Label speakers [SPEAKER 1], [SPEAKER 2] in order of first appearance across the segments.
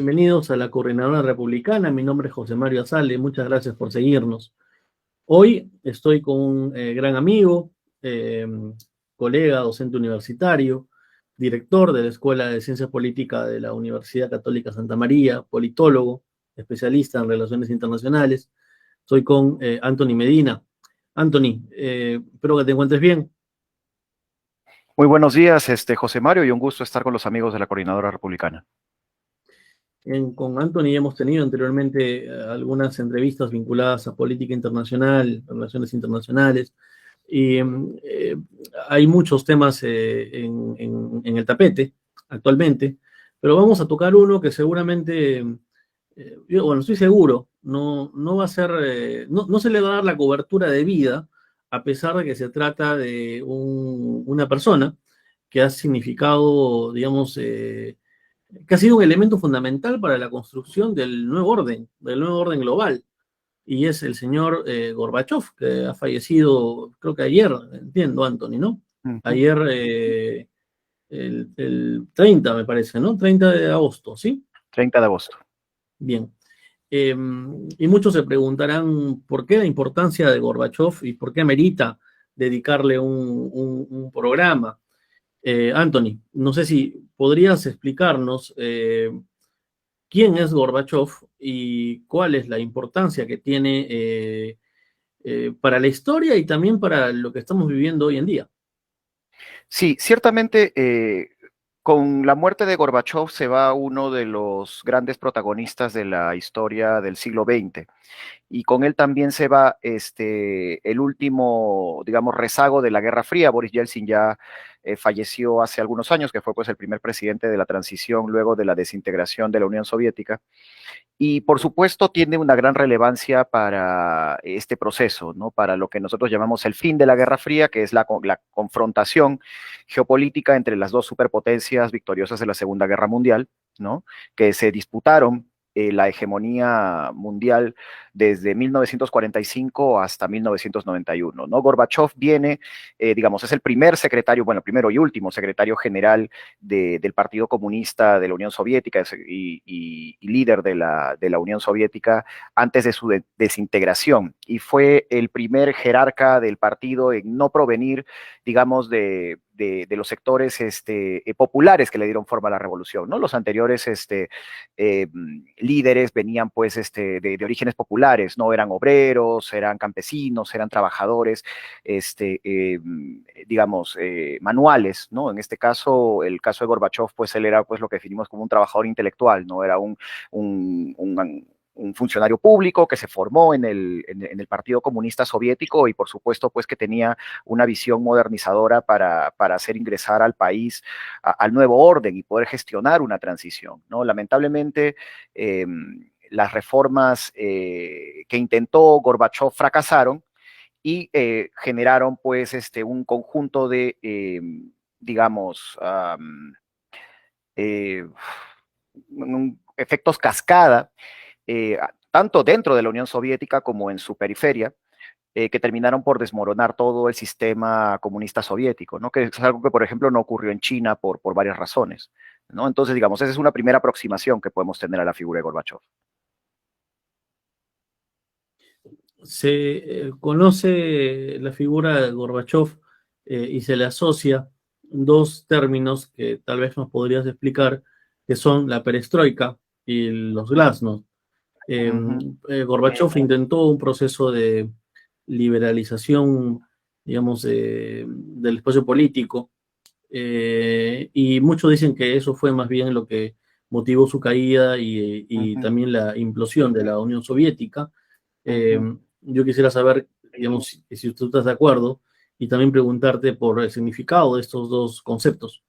[SPEAKER 1] Bienvenidos a la Coordinadora Republicana. Mi nombre es José Mario Azale. Muchas gracias por seguirnos. Hoy estoy con un gran amigo, eh, colega, docente universitario, director de la Escuela de Ciencias Políticas de la Universidad Católica Santa María, politólogo, especialista en relaciones internacionales. Estoy con Anthony Medina. Anthony, espero que te encuentres bien.
[SPEAKER 2] Muy buenos días, José Mario, y un gusto estar con los amigos de la Coordinadora Republicana.
[SPEAKER 1] Con Anthony hemos tenido anteriormente algunas entrevistas vinculadas a política internacional, relaciones internacionales, y hay muchos temas en el tapete actualmente, pero vamos a tocar uno que seguramente, yo, bueno, estoy seguro, no va a ser, no se le va a dar la cobertura debida, a pesar de que se trata de una persona que ha significado, digamos, que ha sido un elemento fundamental para la construcción del nuevo orden global, y es el señor Gorbachev, que ha fallecido, creo que ayer, entiendo, Anthony, ¿no?
[SPEAKER 2] Ujú.
[SPEAKER 1] Ayer, el 30, me parece, ¿no? 30 de agosto, ¿sí?
[SPEAKER 2] 30 de agosto.
[SPEAKER 1] Bien. Eh, y muchos se preguntarán por qué la importancia de Gorbachev y por qué merita dedicarle un programa. Anthony, no sé si podrías explicarnos quién es Gorbachev y cuál es la importancia que tiene para la historia y también para lo que estamos viviendo hoy en día.
[SPEAKER 2] Sí, ciertamente, con la muerte de Gorbachev se va uno de los grandes protagonistas de la historia del siglo XX. Y con él también se va el último, digamos, rezago de la Guerra Fría. Boris Yeltsin ya falleció hace algunos años, que fue pues el primer presidente de la transición luego de la desintegración de la Unión Soviética. Y por supuesto tiene una gran relevancia para este proceso, ¿no? Para lo que nosotros llamamos el fin de la Guerra Fría, que es la confrontación geopolítica entre las dos superpotencias victoriosas de la Segunda Guerra Mundial, ¿no? Que se disputaron la hegemonía mundial desde 1945 hasta 1991, ¿no? Gorbachev viene, digamos, es el primer secretario, bueno, primero y último secretario general del Partido Comunista de la Unión Soviética y líder de la Unión Soviética antes de su desintegración. Y fue el primer jerarca del partido en no provenir, digamos, de los sectores populares que le dieron forma a la revolución, ¿no? Los anteriores líderes venían pues de orígenes populares, no eran obreros, eran campesinos, eran trabajadores, digamos, manuales, ¿no? En este caso, el caso de Gorbachev, pues él era pues lo que definimos como un trabajador intelectual, no era un funcionario público que se formó en el Partido Comunista Soviético y por supuesto pues que tenía una visión modernizadora para hacer ingresar al país al nuevo orden y poder gestionar una transición, ¿no? Lamentablemente, las reformas que intentó Gorbachev fracasaron y generaron pues un conjunto de, digamos, eh, efectos cascada, tanto dentro de la Unión Soviética como en su periferia, que terminaron por desmoronar todo el sistema comunista soviético, ¿no? Que es algo que, por ejemplo, no ocurrió en China por varias razones, ¿no? Entonces, digamos, esa es una primera aproximación que podemos tener a la figura de Gorbachev.
[SPEAKER 1] Se conoce la figura de Gorbachev y se le asocia dos términos que tal vez nos podrías explicar, que son la perestroika y los glasnost.
[SPEAKER 2] Ujú.
[SPEAKER 1] Gorbachev intentó un proceso de liberalización, digamos, del espacio político, y muchos dicen que eso fue más bien lo que motivó su caída y
[SPEAKER 2] Ujú.
[SPEAKER 1] también la implosión de la Unión Soviética. Eh,
[SPEAKER 2] Ujú.
[SPEAKER 1] yo quisiera saber, digamos, si tú estás de acuerdo y también preguntarte por el significado de estos dos conceptos.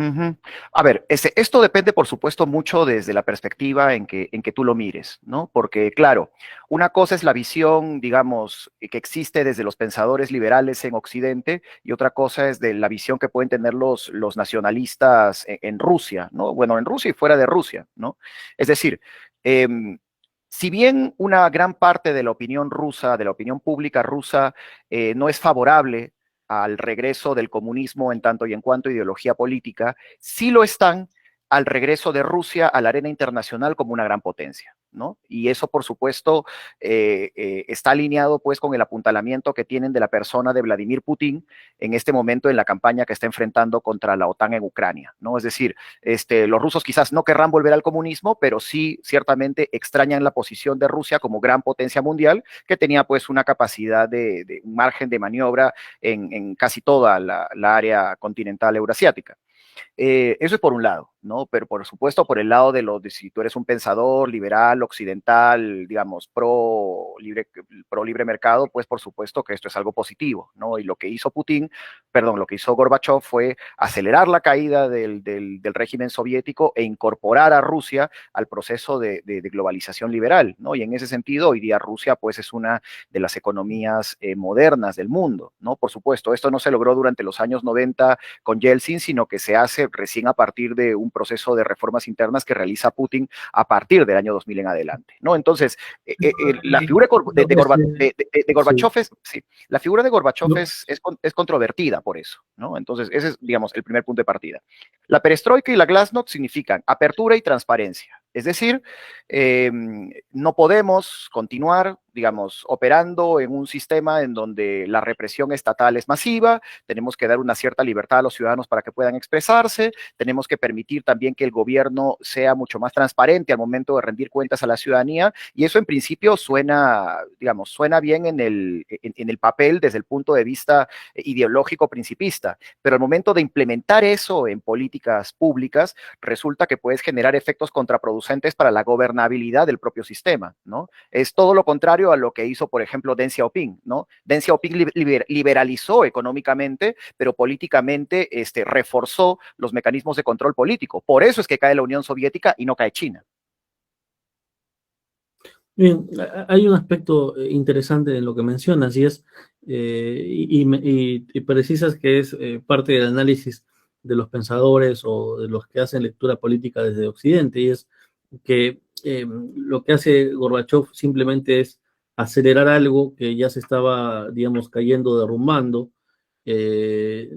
[SPEAKER 2] Ujú. A ver, esto depende, por supuesto, mucho desde la perspectiva en que tú lo mires, ¿no? Porque, claro, una cosa es la visión, digamos, que existe desde los pensadores liberales en Occidente y otra cosa es de la visión que pueden tener los nacionalistas en Rusia, ¿no? Bueno, en Rusia y fuera de Rusia, ¿no? Es decir, si bien una gran parte de la opinión rusa, de la opinión pública rusa, no es favorable al regreso del comunismo en tanto y en cuanto a ideología política, sí lo están al regreso de Rusia a la arena internacional como una gran potencia, ¿no? Y eso, por supuesto, está alineado pues con el apuntalamiento que tienen de la persona de Vladimir Putin en este momento en la campaña que está enfrentando contra la OTAN en Ucrania, ¿no? Es decir, los rusos quizás no querrán volver al comunismo, pero sí ciertamente extrañan la posición de Rusia como gran potencia mundial que tenía pues una capacidad de un margen de maniobra en casi toda la área continental eurasiática. Eso es por un lado, ¿no? Pero por supuesto, por el lado de si tú eres un pensador liberal, occidental, digamos, pro libre mercado, pues por supuesto que esto es algo positivo, ¿no? Y lo que hizo lo que hizo Gorbachev fue acelerar la caída del régimen soviético e incorporar a Rusia al proceso de globalización liberal, ¿no? Y en ese sentido, hoy día Rusia, pues es una de las economías modernas del mundo, ¿no? Por supuesto, esto no se logró durante los años 90 con Yeltsin, sino que se hace recién a partir de un proceso de reformas internas que realiza Putin a partir del año 2000 en adelante, ¿no? Entonces, la figura de Gorbachev es, sí, la figura de Gorbachev es controvertida por eso, ¿no? Entonces, ese es, digamos, el primer punto de partida. La perestroika y la glasnost significan apertura y transparencia. Es decir, no podemos continuar, digamos, operando en un sistema en donde la represión estatal es masiva, tenemos que dar una cierta libertad a los ciudadanos para que puedan expresarse, tenemos que permitir también que el gobierno sea mucho más transparente al momento de rendir cuentas a la ciudadanía, y eso en principio suena, digamos, suena bien en el papel desde el punto de vista ideológico principista, pero al momento de implementar eso en políticas públicas, resulta que puedes generar efectos contraproducentes para la gobernabilidad del propio sistema, ¿no? Es todo lo contrario a lo que hizo, por ejemplo, Deng Xiaoping, ¿no? Deng Xiaoping liberalizó económicamente, pero políticamente reforzó los mecanismos de control político. Por eso es que cae la Unión Soviética y no cae China.
[SPEAKER 1] Bien, hay un aspecto interesante en lo que mencionas y es, y precisas que es parte del análisis de los pensadores o de los que hacen lectura política desde Occidente, y es que lo que hace Gorbachev simplemente es acelerar algo que ya se estaba, digamos, cayendo, derrumbando. Eh,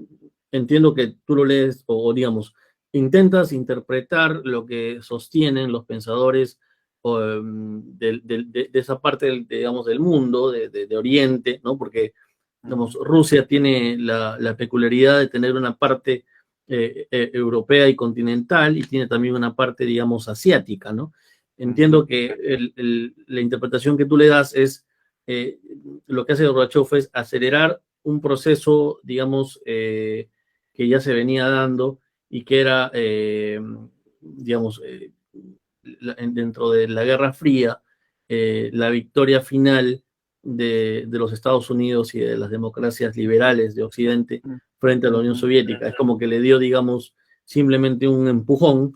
[SPEAKER 1] Entiendo que tú lo lees digamos, intentas interpretar lo que sostienen los pensadores de esa parte, digamos, del mundo, de Oriente, ¿no? Porque, digamos, Rusia tiene la peculiaridad de tener una parte europea y continental y tiene también una parte, digamos, asiática, ¿no? Entiendo que la interpretación que tú le das es, lo que hace Gorbachev es acelerar un proceso, digamos, que ya se venía dando y que era, digamos, dentro de la Guerra Fría, la victoria final de los Estados Unidos y de las democracias liberales de Occidente frente a la Unión Soviética. Es como que le dio, digamos, simplemente un empujón,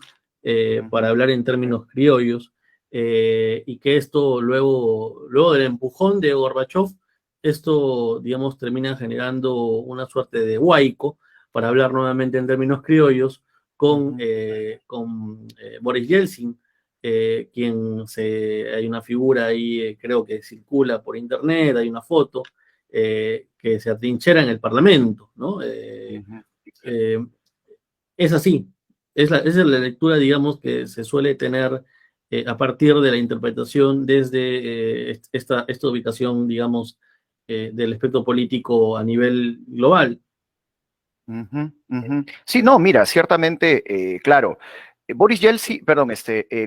[SPEAKER 1] para hablar en términos criollos, y que esto luego del empujón de Gorbachev, esto, digamos, termina generando una suerte de huaico, para hablar nuevamente en términos criollos, con Boris Yeltsin, hay una figura ahí, creo que circula por internet, hay una foto, que se atrinchera en el Parlamento, ¿no? Es así, esa es la lectura, digamos, que se suele tener a partir de la interpretación desde esta ubicación, digamos, del espectro político a nivel global.
[SPEAKER 2] Sí, no, mira, ciertamente, claro, Boris Yeltsin, perdón,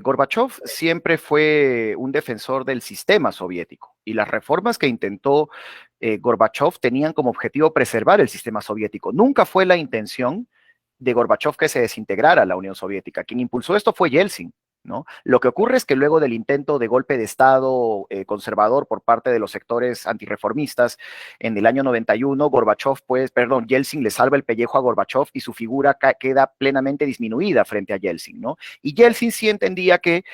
[SPEAKER 2] Gorbachev siempre fue un defensor del sistema soviético y las reformas que intentó Gorbachev tenían como objetivo preservar el sistema soviético. Nunca fue la intención de Gorbachev que se desintegrara la Unión Soviética. Quien impulsó esto fue Yeltsin, ¿no? Lo que ocurre es que luego del intento de golpe de Estado conservador por parte de los sectores antirreformistas en el año 91, Yeltsin le salva el pellejo a Gorbachev y su figura queda plenamente disminuida frente a Yeltsin, ¿no? Y Yeltsin sí entendía que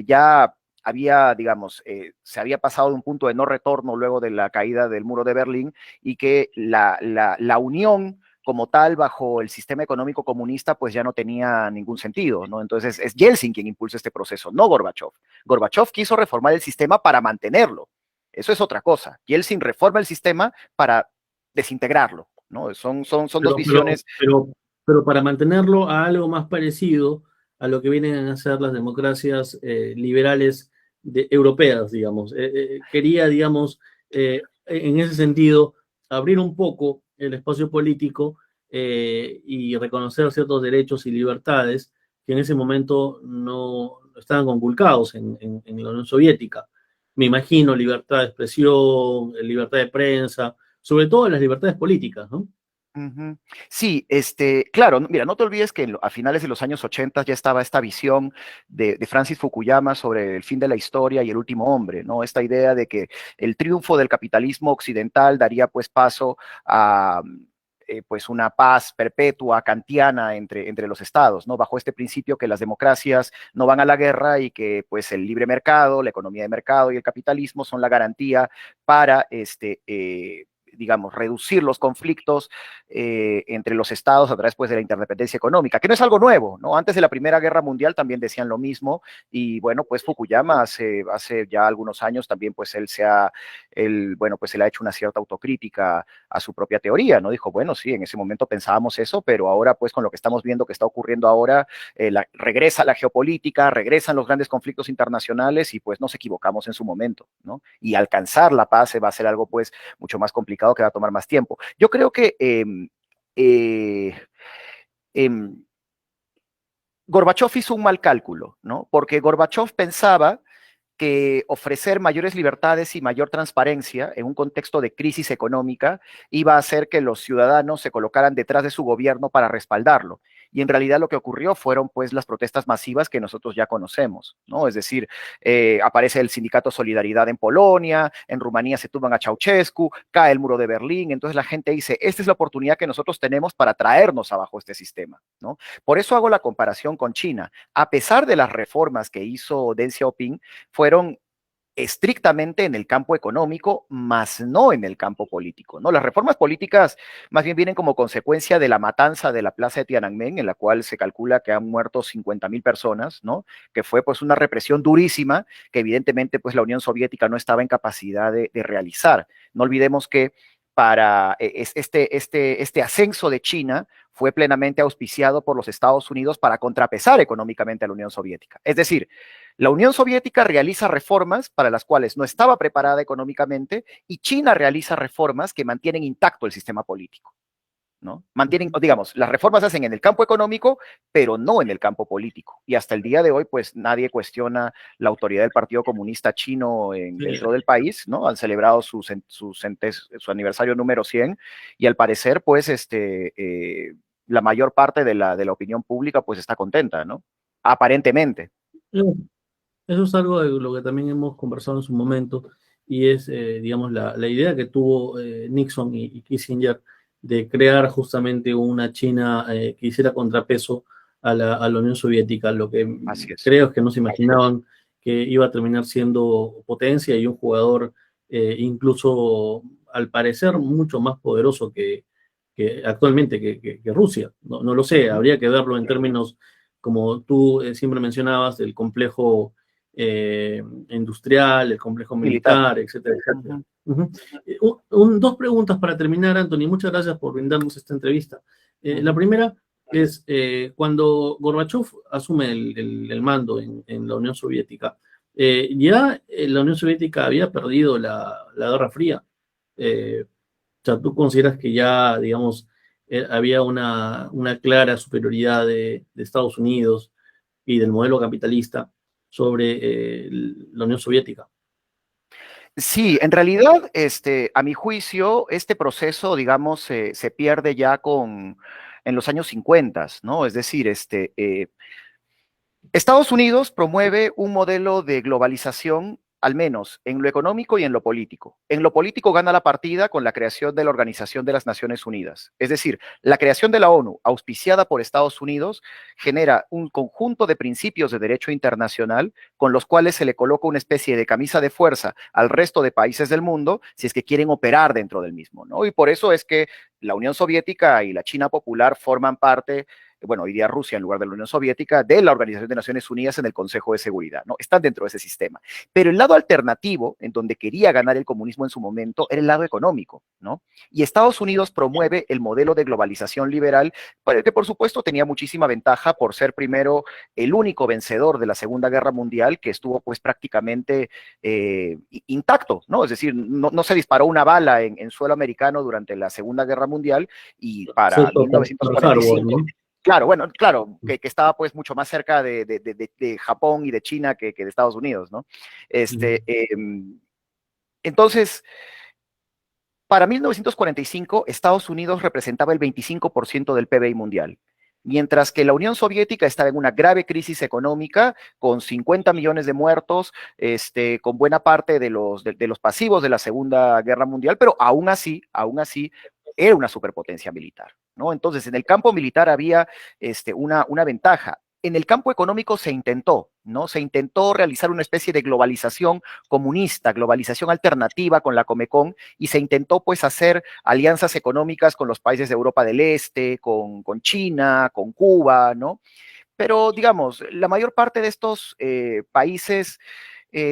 [SPEAKER 2] ya había, digamos, se había pasado de un punto de no retorno luego de la caída del muro de Berlín y que la unión como tal bajo el sistema económico comunista pues ya no tenía ningún sentido, ¿no? Entonces es Yeltsin quien impulsa este proceso, no Gorbachev. Gorbachev quiso reformar el sistema para mantenerlo. Eso es otra cosa. Yeltsin reforma el sistema para desintegrarlo, ¿no? Son dos visiones.
[SPEAKER 1] Pero para mantenerlo a algo más parecido a lo que vienen a ser las democracias liberales europeas, digamos. Quería, digamos, en ese sentido, abrir un poco el espacio político y reconocer ciertos derechos y libertades que en ese momento no estaban conculcados en la Unión Soviética. Me imagino libertad de expresión, libertad de prensa, sobre todo las libertades políticas, ¿no?
[SPEAKER 2] Ujú. Sí, claro, mira, no te olvides que a finales de los años 80 ya estaba esta visión de Francis Fukuyama sobre el fin de la historia y el último hombre, ¿no? Esta idea de que el triunfo del capitalismo occidental daría pues paso a pues una paz perpetua kantiana entre los estados, ¿no? Bajo este principio que las democracias no van a la guerra y que pues el libre mercado, la economía de mercado y el capitalismo son la garantía para digamos, reducir los conflictos entre los estados a través pues, de la interdependencia económica, que no es algo nuevo, ¿no? Antes de la Primera Guerra Mundial también decían lo mismo y bueno, pues Fukuyama hace ya algunos años también pues bueno, pues él ha hecho una cierta autocrítica a su propia teoría, ¿no? Dijo, bueno, sí, en ese momento pensábamos eso, pero ahora pues con lo que estamos viendo que está ocurriendo ahora, regresa la geopolítica, regresan los grandes conflictos internacionales y pues nos equivocamos en su momento, ¿no? Y alcanzar la paz va a ser algo pues mucho más complicado que va a tomar más tiempo. Yo creo que eh, eh, Gorbachev hizo un mal cálculo, ¿no? Porque Gorbachev pensaba que ofrecer mayores libertades y mayor transparencia en un contexto de crisis económica iba a hacer que los ciudadanos se colocaran detrás de su gobierno para respaldarlo. Y en realidad lo que ocurrió fueron pues las protestas masivas que nosotros ya conocemos, ¿no? Es decir, aparece el sindicato Solidaridad en Polonia, en Rumanía se tumban a Ceausescu, cae el muro de Berlín, entonces la gente dice, esta es la oportunidad que nosotros tenemos para traernos abajo este sistema, ¿no? Por eso hago la comparación con China. A pesar de las reformas que hizo Deng Xiaoping, fueron estrictamente en el campo económico, más no en el campo político, ¿no? Las reformas políticas más bien vienen como consecuencia de la matanza de la plaza de Tiananmen, en la cual se calcula que han muerto 50.000 personas, ¿no? Que fue pues una represión durísima que evidentemente pues la Unión Soviética no estaba en capacidad de realizar. No olvidemos que para este ascenso de China fue plenamente auspiciado por los Estados Unidos para contrapesar económicamente a la Unión Soviética. Es decir, la Unión Soviética realiza reformas para las cuales no estaba preparada económicamente y China realiza reformas que mantienen intacto el sistema político, ¿no? Mantienen, digamos, las reformas se hacen en el campo económico, pero no en el campo político. Y hasta el día de hoy, pues nadie cuestiona la autoridad del Partido Comunista Chino dentro del país, ¿no? Han celebrado su aniversario número 100 y al parecer, pues, la mayor parte de la opinión pública, pues, está contenta, ¿no? Aparentemente.
[SPEAKER 1] Eso es algo de lo que también hemos conversado en su momento y es, digamos, la idea que tuvo Nixon y Kissinger de crear justamente una China que hiciera contrapeso a la Unión Soviética. Lo que
[SPEAKER 2] Así es.
[SPEAKER 1] creo es que no se imaginaban que iba a terminar siendo potencia y un jugador incluso, al parecer, mucho más poderoso que actualmente que Rusia. No, no lo sé, habría que verlo en términos, como tú siempre mencionabas, del complejo industrial, el complejo
[SPEAKER 2] Militar.
[SPEAKER 1] militar, etcétera, etcétera. Dos preguntas para terminar, Anthony. Muchas gracias por brindarnos esta entrevista. La primera es, cuando Gorbachev asume el mando en la Unión Soviética, ya la Unión Soviética había perdido la Guerra Fría. O sea, ¿tú consideras que ya, digamos, había una clara superioridad de Estados Unidos y del modelo capitalista sobre la Unión Soviética?
[SPEAKER 2] Sí, en realidad, a mi juicio, este proceso, digamos, se pierde ya en los años 50, ¿no? Es decir, Estados Unidos promueve un modelo de globalización, al menos en lo económico y en lo político. En lo político gana la partida con la creación de la Organización de las Naciones Unidas. Es decir, la creación de la ONU, auspiciada por Estados Unidos, genera un conjunto de principios de derecho internacional con los cuales se le coloca una especie de camisa de fuerza al resto de países del mundo si es que quieren operar dentro del mismo, ¿no? Y por eso es que la Unión Soviética y la China Popular forman parte bueno, hoy día Rusia en lugar de la Unión Soviética, de la Organización de Naciones Unidas en el Consejo de Seguridad, ¿no? Están dentro de ese sistema. Pero el lado alternativo, en donde quería ganar el comunismo en su momento, era el lado económico, ¿no? Y Estados Unidos promueve el modelo de globalización liberal, para el que por supuesto tenía muchísima ventaja por ser primero el único vencedor de la Segunda Guerra Mundial que estuvo pues prácticamente intacto, ¿no? Es decir, no se disparó una bala en suelo americano durante la Segunda Guerra Mundial y para
[SPEAKER 1] Excepto Pearl Harbor,
[SPEAKER 2] 1945,
[SPEAKER 1] ¿no?
[SPEAKER 2] claro, bueno, claro, que estaba pues mucho más cerca de Japón y de China que de Estados Unidos, ¿no? Entonces, para 1945, Estados Unidos representaba el 25% del PBI mundial, mientras que la Unión Soviética estaba en una grave crisis económica, con 50 millones de muertos, con buena parte de los pasivos de la Segunda Guerra Mundial, pero aún así, era una superpotencia militar, ¿no? Entonces, en el campo militar había una ventaja. En el campo económico se intentó, ¿no? Se intentó realizar una especie de globalización comunista, globalización alternativa con la Comecon, y se intentó pues hacer alianzas económicas con los países de Europa del Este, con China, con Cuba, ¿no? Pero digamos, la mayor parte de estos países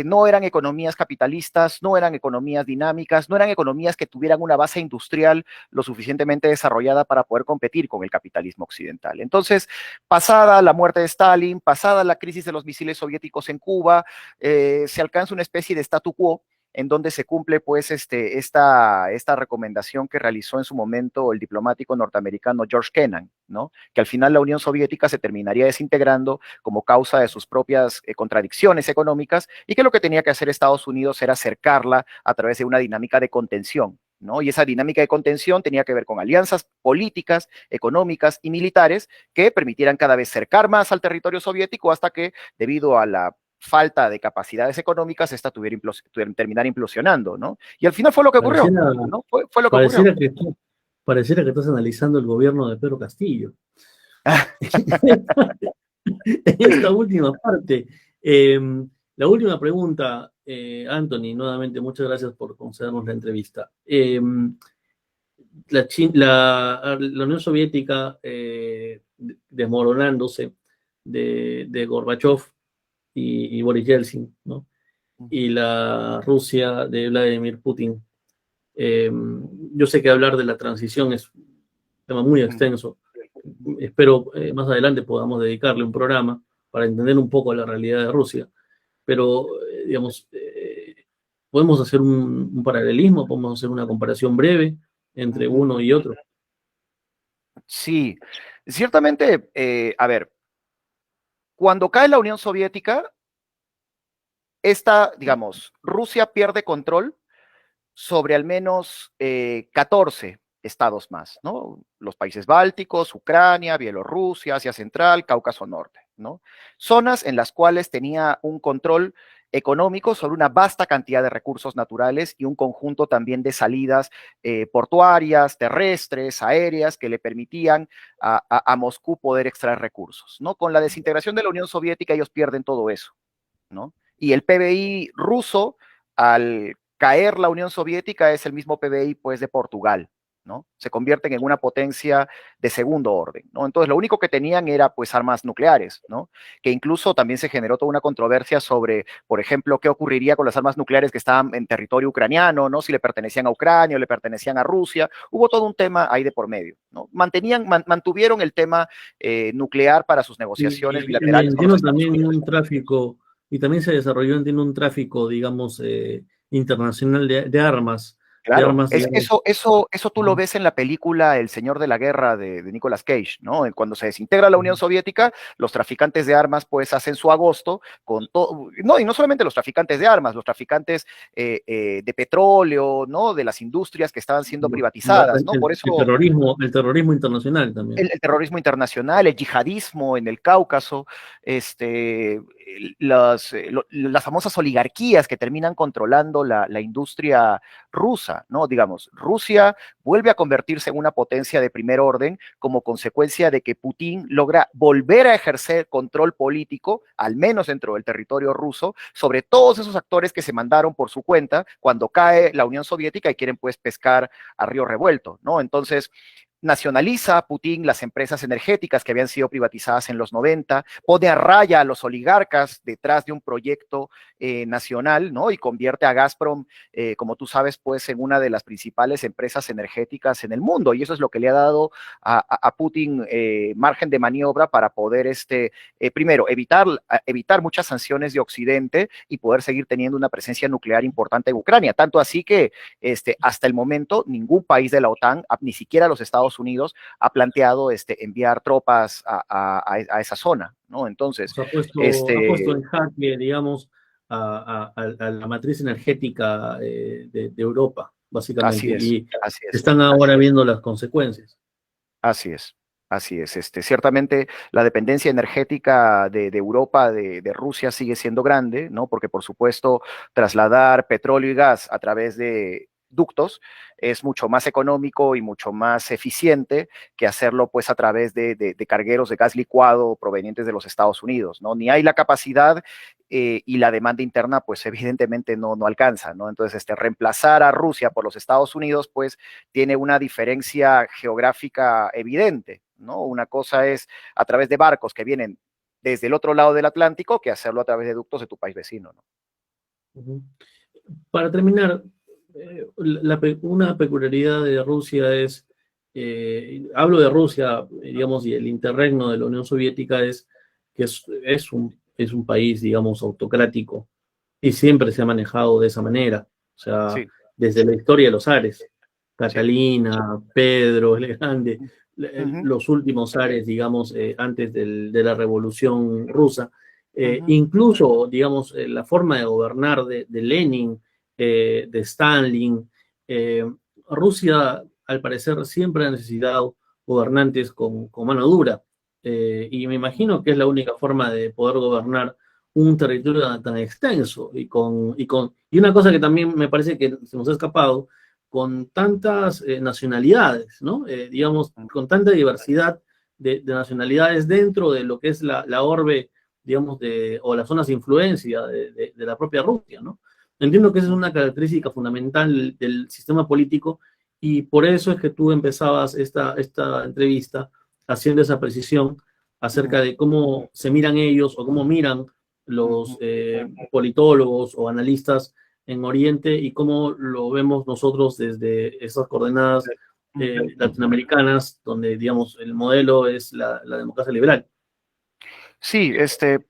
[SPEAKER 2] no eran economías capitalistas, no eran economías dinámicas, no eran economías que tuvieran una base industrial lo suficientemente desarrollada para poder competir con el capitalismo occidental. Entonces, pasada la muerte de Stalin, pasada la crisis de los misiles soviéticos en Cuba, se alcanza una especie de statu quo en donde se cumple pues esta recomendación que realizó en su momento el diplomático norteamericano George Kennan, ¿no? Que al final la Unión Soviética se terminaría desintegrando como causa de sus propias contradicciones económicas, y que lo que tenía que hacer Estados Unidos era acercarla a través de una dinámica de contención, ¿no? Y esa dinámica de contención tenía que ver con alianzas políticas, económicas y militares que permitieran cada vez cercar más al territorio soviético, hasta que, debido a la falta de capacidades económicas, esta terminar implosionando, ¿no? Y al final fue lo que ocurrió,
[SPEAKER 1] Pareciera,
[SPEAKER 2] ¿no? Fue lo que ocurrió.
[SPEAKER 1] pareciera que, pareciera que estás analizando el gobierno de Pedro Castillo. Esta última parte. La última pregunta, Anthony, nuevamente muchas gracias por concedernos la entrevista. La Unión Soviética desmoronándose de Gorbachev y Boris Yeltsin, ¿no? Y la Rusia de Vladimir Putin. Yo sé que hablar de la transición es un tema muy extenso. Espero más adelante podamos dedicarle un programa para entender un poco la realidad de Rusia. Pero, digamos, podemos hacer un paralelismo, podemos hacer una comparación breve entre uno y otro.
[SPEAKER 2] Sí, ciertamente, a ver, cuando cae la Unión Soviética, digamos, Rusia pierde control sobre al menos 14 estados más, ¿no? Los países bálticos, Ucrania, Bielorrusia, Asia Central, Cáucaso Norte, ¿no? Zonas en las cuales tenía un control económico sobre una vasta cantidad de recursos naturales y un conjunto también de salidas portuarias, terrestres, aéreas, que le permitían a Moscú poder extraer recursos, ¿no? Con la desintegración de la Unión Soviética ellos pierden todo eso, ¿no? Y el PBI ruso, al caer la Unión Soviética, es el mismo PBI pues de Portugal, ¿no? Se convierten en una potencia de segundo orden, ¿no? Entonces lo único que tenían era pues armas nucleares, ¿no? Que incluso también se generó toda una controversia sobre, por ejemplo, qué ocurriría con las armas nucleares que estaban en territorio ucraniano, ¿no? Si le pertenecían a Ucrania o le pertenecían a Rusia. Hubo todo un tema ahí de por medio, ¿no? Mantuvieron el tema nuclear para sus negociaciones bilaterales con los Estados
[SPEAKER 1] También
[SPEAKER 2] Unidos.
[SPEAKER 1] un tráfico, y también se desarrolló, entiendo, un tráfico, digamos, internacional de armas.
[SPEAKER 2] Claro,
[SPEAKER 1] Digamos.
[SPEAKER 2] eso tú lo ves en la película El Señor de la Guerra de Nicolas Cage, ¿no? Cuando se desintegra la Unión Soviética, los traficantes de armas pues hacen su agosto con todo, no, y no solamente los traficantes de armas, los traficantes de petróleo, ¿no? De las industrias que estaban siendo privatizadas, ¿no? Por eso
[SPEAKER 1] El terrorismo internacional también.
[SPEAKER 2] el terrorismo internacional, el yihadismo en el Cáucaso, las famosas oligarquías que terminan controlando la industria rusa, ¿no? Digamos, Rusia vuelve a convertirse en una potencia de primer orden como consecuencia de que Putin logra volver a ejercer control político, al menos dentro del territorio ruso, sobre todos esos actores que se mandaron por su cuenta cuando cae la Unión Soviética y quieren pues pescar a río revuelto, ¿no? Entonces, nacionaliza Putin las empresas energéticas que habían sido privatizadas en los 90, pone a raya a los oligarcas detrás de un proyecto nacional, ¿no? Y convierte a Gazprom, como tú sabes, pues en una de las principales empresas energéticas en el mundo. Y eso es lo que le ha dado a Putin margen de maniobra para poder, primero, evitar muchas sanciones de Occidente y poder seguir teniendo una presencia nuclear importante en Ucrania. Tanto así que hasta el momento ningún país de la OTAN, ni siquiera los Estados Unidos, ha planteado enviar tropas a esa zona, ¿no? Entonces,
[SPEAKER 1] Ha puesto en jaque, digamos, a la matriz energética de Europa, básicamente, y
[SPEAKER 2] así es.
[SPEAKER 1] están ahora viendo las consecuencias.
[SPEAKER 2] Así es. Así es. Ciertamente la dependencia energética de Europa, de Rusia, sigue siendo grande, ¿no? Porque, por supuesto, trasladar petróleo y gas a través de ductos es mucho más económico y mucho más eficiente que hacerlo, pues, a través de cargueros de gas licuado provenientes de los Estados Unidos, ¿no? Ni hay la capacidad y la demanda interna, pues, evidentemente no alcanza, ¿no? Entonces, reemplazar a Rusia por los Estados Unidos, pues, tiene una diferencia geográfica evidente, ¿no? Una cosa es a través de barcos que vienen desde el otro lado del Atlántico que hacerlo a través de ductos de tu país vecino, ¿no?
[SPEAKER 1] Para terminar, una peculiaridad de Rusia es, hablo de Rusia, digamos, y el interregno de la Unión Soviética es que es un país, digamos, autocrático y siempre se ha manejado de esa manera. O sea,
[SPEAKER 2] sí.
[SPEAKER 1] desde la historia de los zares, Catalina, Pedro el Grande, los últimos zares, digamos, antes de la Revolución Rusa. Incluso, digamos, la forma de gobernar de Lenin, de Stalin. Rusia, al parecer, siempre ha necesitado gobernantes con mano dura. Y me imagino que es la única forma de poder gobernar un territorio tan extenso y una cosa que también me parece que se nos ha escapado, con tantas nacionalidades, ¿no? Digamos, con tanta diversidad de nacionalidades dentro de lo que es la orbe, digamos, o las zonas de influencia de la propia Rusia, ¿no? Entiendo que esa es una característica fundamental del sistema político y por eso es que tú empezabas esta entrevista haciendo esa precisión acerca de cómo se miran ellos o cómo miran los politólogos o analistas en Oriente y cómo lo vemos nosotros desde esas coordenadas latinoamericanas, donde, digamos, el modelo es la democracia liberal.
[SPEAKER 2] Sí,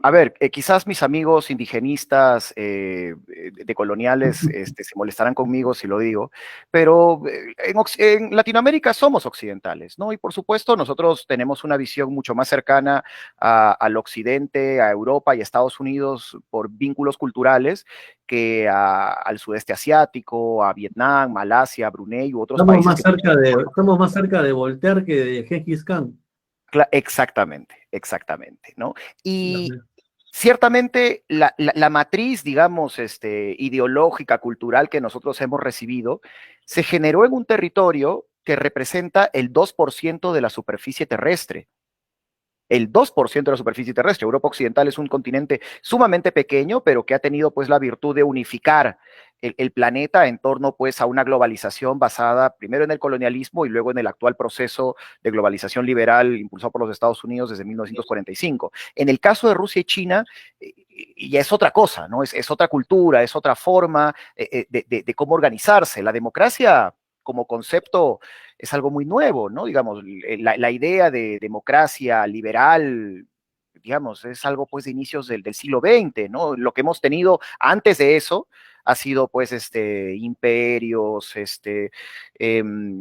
[SPEAKER 2] a ver, quizás mis amigos indigenistas de coloniales se molestarán conmigo si lo digo, pero en Latinoamérica somos occidentales, ¿no? Y por supuesto nosotros tenemos una visión mucho más cercana al occidente, a Europa y a Estados Unidos por vínculos culturales que al sudeste asiático, a Vietnam, Malasia, Brunei u otros países.
[SPEAKER 1] Estamos más cerca de Voltaire que de Gengis Khan.
[SPEAKER 2] Exactamente, ¿no? Y ciertamente la matriz, digamos, ideológica, cultural que nosotros hemos recibido, se generó en un territorio que representa el 2% de la superficie terrestre. El 2% de la superficie terrestre. Europa Occidental es un continente sumamente pequeño, pero que ha tenido pues la virtud de unificar el planeta en torno pues a una globalización basada primero en el colonialismo y luego en el actual proceso de globalización liberal impulsado por los Estados Unidos desde 1945. En el caso de Rusia y China, ya es otra cosa, ¿no? Es otra cultura, es otra forma de cómo organizarse. La democracia como concepto es algo muy nuevo, ¿no? Digamos, la idea de democracia liberal, digamos, es algo pues de inicios del siglo XX, ¿no? Lo que hemos tenido antes de eso ha sido pues imperios,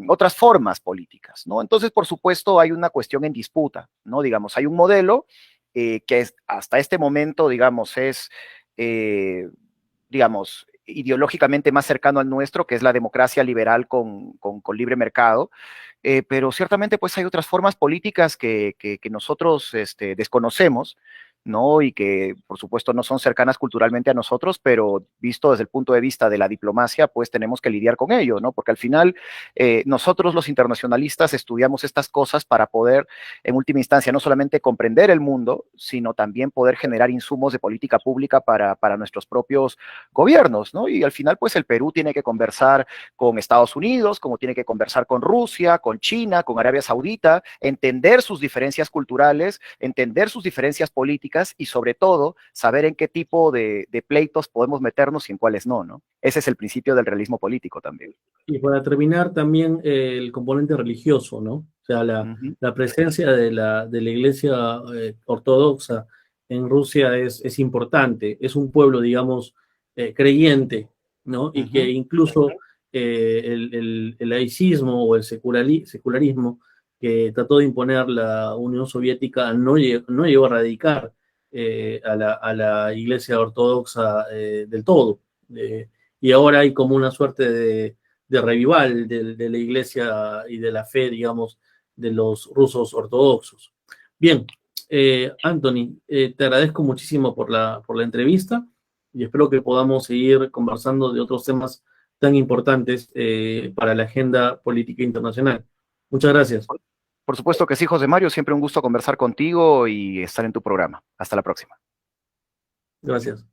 [SPEAKER 2] otras formas políticas, ¿no? Entonces, por supuesto, hay una cuestión en disputa, ¿no? Digamos, hay un modelo que hasta este momento, digamos, es, digamos, ideológicamente más cercano al nuestro, que es la democracia liberal con libre mercado, pero ciertamente pues hay otras formas políticas que nosotros desconocemos, ¿no? Y que, por supuesto, no son cercanas culturalmente a nosotros, pero visto desde el punto de vista de la diplomacia, pues tenemos que lidiar con ello, ¿no? Porque al final nosotros los internacionalistas estudiamos estas cosas para poder, en última instancia, no solamente comprender el mundo, sino también poder generar insumos de política pública para nuestros propios gobiernos, ¿no? Y al final, pues el Perú tiene que conversar con Estados Unidos, como tiene que conversar con Rusia, con China, con Arabia Saudita, entender sus diferencias culturales, entender sus diferencias políticas y sobre todo saber en qué tipo de pleitos podemos meternos y en cuáles no, ¿no? Ese es el principio del realismo político también.
[SPEAKER 1] Y para terminar, también el componente religioso, ¿no? O sea, la presencia de la Iglesia ortodoxa en Rusia es importante. Es un pueblo, digamos, creyente, ¿no? Y que incluso el laicismo o el secularismo que trató de imponer la Unión Soviética no llegó a radicar a la Iglesia ortodoxa del todo. Y ahora hay como una suerte de revival de la iglesia y de la fe, digamos, de los rusos ortodoxos. Bien, Anthony, te agradezco muchísimo por la entrevista y espero que podamos seguir conversando de otros temas tan importantes para la agenda política internacional. Muchas gracias.
[SPEAKER 2] Por supuesto que sí, José Mario, siempre un gusto conversar contigo y estar en tu programa. Hasta la próxima.
[SPEAKER 1] Gracias.